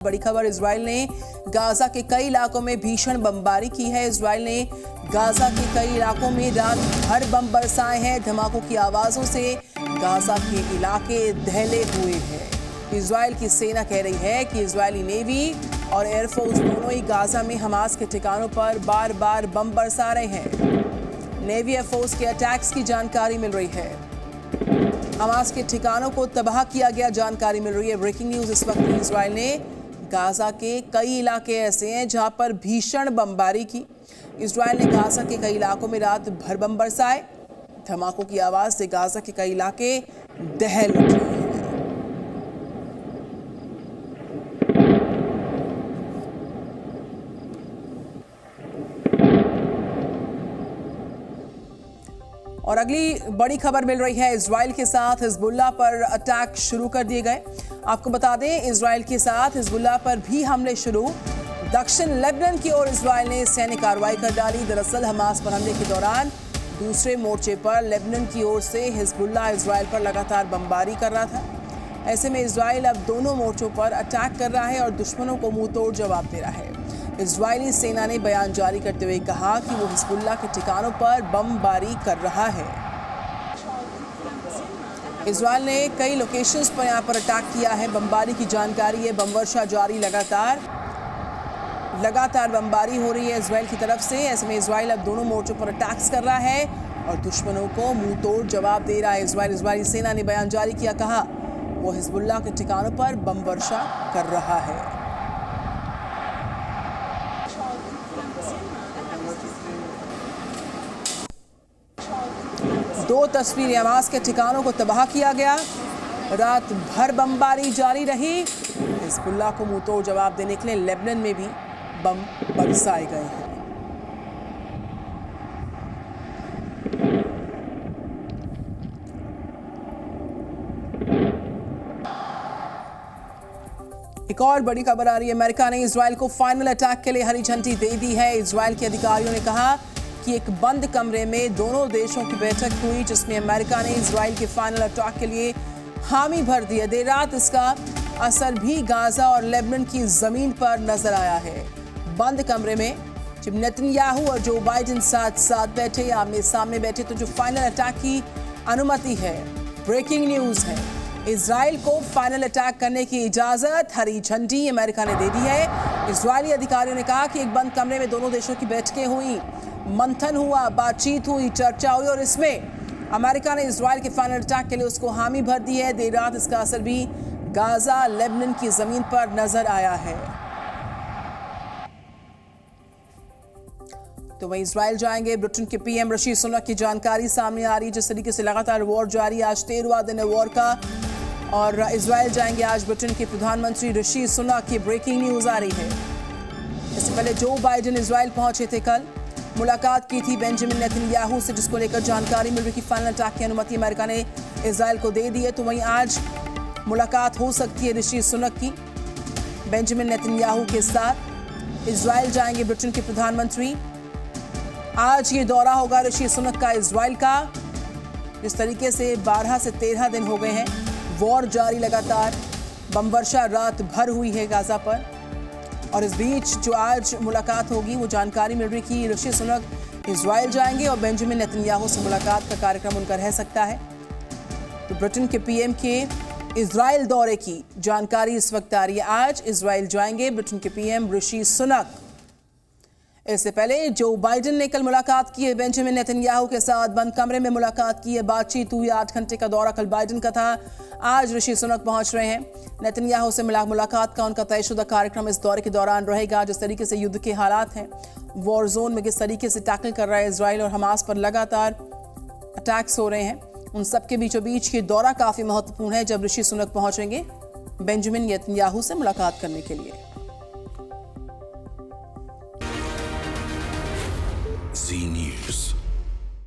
बड़ी खबर, इजराइल ने गाजा के कई इलाकों में भीषण बमबारी की है। इजराइल ने गाजा के कई इलाकों में रात भर बम बरसाए हैं। धमाकों की आवाजों से गाजा के इलाके दहले हुए हैं। इजराइल की सेना कह रही है कि इजरायली नेवी और एयरफोर्स दोनों ही गाजा में हमास के ठिकानों पर बार बार बम बरसा रहे हैं। नेवी एयरफोर्स के अटैक्स की जानकारी मिल रही है। हमास के ठिकानों को तबाह किया गया जानकारी मिल रही है। ब्रेकिंग न्यूज इस वक्त। इजराइल ने गाजा के कई इलाके ऐसे हैं जहां पर भीषण बमबारी की। इजराइल ने गाजा के कई इलाकों में रात भर बम बरसाए। धमाकों की आवाज से गाजा के कई इलाके दहल उठे हैं। और अगली बड़ी खबर मिल रही है, इजराइल के साथ हिजबुल्लाह पर अटैक शुरू कर दिए गए। आपको बता दें, इजराइल के साथ हिजबुल्लाह पर भी हमले शुरू। दक्षिण लेबनान की ओर इजराइल ने सैन्य कार्रवाई कर डाली। दरअसल हमास पर हमले के दौरान दूसरे मोर्चे पर लेबनान की ओर से हिजबुल्लाह इजराइल पर लगातार बमबारी कर रहा था। ऐसे में इजराइल अब दोनों मोर्चों पर अटैक कर रहा है और दुश्मनों को मुंह तोड़ जवाब दे रहा है। इजरायली सेना ने बयान जारी करते हुए कहा कि वो हिजबुल्लाह के ठिकानों पर बमबारी कर रहा है। इजराइल ने कई लोकेशंस पर यहां पर अटैक किया है। बमबारी की जानकारी है। बम वर्षा जारी, लगातार बमबारी हो रही है इजराइल की तरफ से। ऐसे में इजराइल अब दोनों मोर्चों पर अटैक्स कर रहा है और दुश्मनों को मुंह तोड़ जवाब दे रहा है। इजरायली सेना ने बयान जारी किया, कहा वो हिजबुल्लाह के ठिकानों पर बम वर्षा कर रहा है। दो तस्वीरें, हमास के ठिकानों को तबाह किया गया। रात भर बमबारी जारी रही। हिजबुल्लाह को मुंह तोड़ जवाब देने के लिए लेबनान में भी बम बरसाए गए हैं। एक और बड़ी खबर आ रही है। अमेरिका ने इजराइल को फाइनल अटैक के लिए हरी झंडी दे दी है। इजराइल के अधिकारियों ने कहा कि एक बंद कमरे में दोनों देशों की बैठक हुई, जिसमें अमेरिका ने इजराइल के फाइनल अटैक के लिए हामी भर दी है। देर रात इसका असर भी गाजा और लेबनान की जमीन पर नजर आया है। बंद कमरे में जब नेतन्याहू और जो बाइडेन साथ साथ बैठे, आमने सामने बैठे, तो जो फाइनल अटैक की अनुमति है। ब्रेकिंग न्यूज है, इजराइल को फाइनल अटैक करने की इजाजत, हरी झंडी अमेरिका ने दे दी है। इजरायली अधिकारियों ने कहा कि एक बंद कमरे में दोनों देशों की बैठकें हुई, मंथन हुआ, बातचीत हुई, चर्चा हुई और इसमें अमेरिका ने इजराइल के फाइनल अटैक के लिए उसको हामी भर दी है। देर रात इसका असर भी गाजा, लेबनान की जमीन पर नजर आया है। तो वहीं इजराइल जाएंगे ब्रिटेन के पीएम ऋषि सुनक की जानकारी सामने आ रही है। जिस तरीके से लगातार वॉर जारी, आज 13वां दिन है वॉर का, और इजराइल जाएंगे आज ब्रिटेन के प्रधानमंत्री ऋषि सुनक की ब्रेकिंग न्यूज आ रही है। इससे पहले जो बाइडेन इजराइल पहुंचे थे, कल मुलाकात की थी बेंजामिन नेतन्याहू से, जिसको लेकर जानकारी मिल रही कि फाइनल अटैक की अनुमति अमेरिका ने इजराइल को दे दी है। तो वहीं आज मुलाकात हो सकती है ऋषि सुनक की बेंजामिन नेतन्याहू के साथ। इजराइल जाएंगे ब्रिटेन के प्रधानमंत्री। आज ये दौरा होगा ऋषि सुनक का इजराइल का। जिस तरीके से 12 से 13 दिन हो गए हैं, वॉर जारी, लगातार बम वर्षा रात भर हुई है गाजा पर, और इस बीच जो आज मुलाकात होगी वो जानकारी मिल रही कि ऋषि सुनक इजराइल जाएंगे और बेंजामिन नेतन्याहू से मुलाकात का कार्यक्रम उनका रह सकता है। तो ब्रिटेन के पीएम के इजराइल दौरे की जानकारी इस वक्त आ रही है। आज इजराइल जाएंगे ब्रिटेन के पीएम ऋषि सुनक। इससे पहले जो बाइडेन ने कल मुलाकात की है बेंजामिन नेतन्याहू के साथ, बंद कमरे में मुलाकात की है, बातचीत हुई। 8 घंटे का दौरा कल बाइडेन का था, आज ऋषि सुनक पहुंच रहे हैं। नेतन्याहू से मुलाकात का उनका तयशुदा कार्यक्रम इस दौरे के दौरान रहेगा। जिस तरीके से युद्ध के हालात हैं, वॉर जोन में किस तरीके से टैकल कर रहा है इजराइल और हमास पर लगातार अटैक्स हो रहे हैं, उन सबके बीचों बीच ये दौरा काफी महत्वपूर्ण है जब ऋषि सुनक पहुंचेंगे बेंजामिन नेतन्याहू से मुलाकात करने के लिए। Senior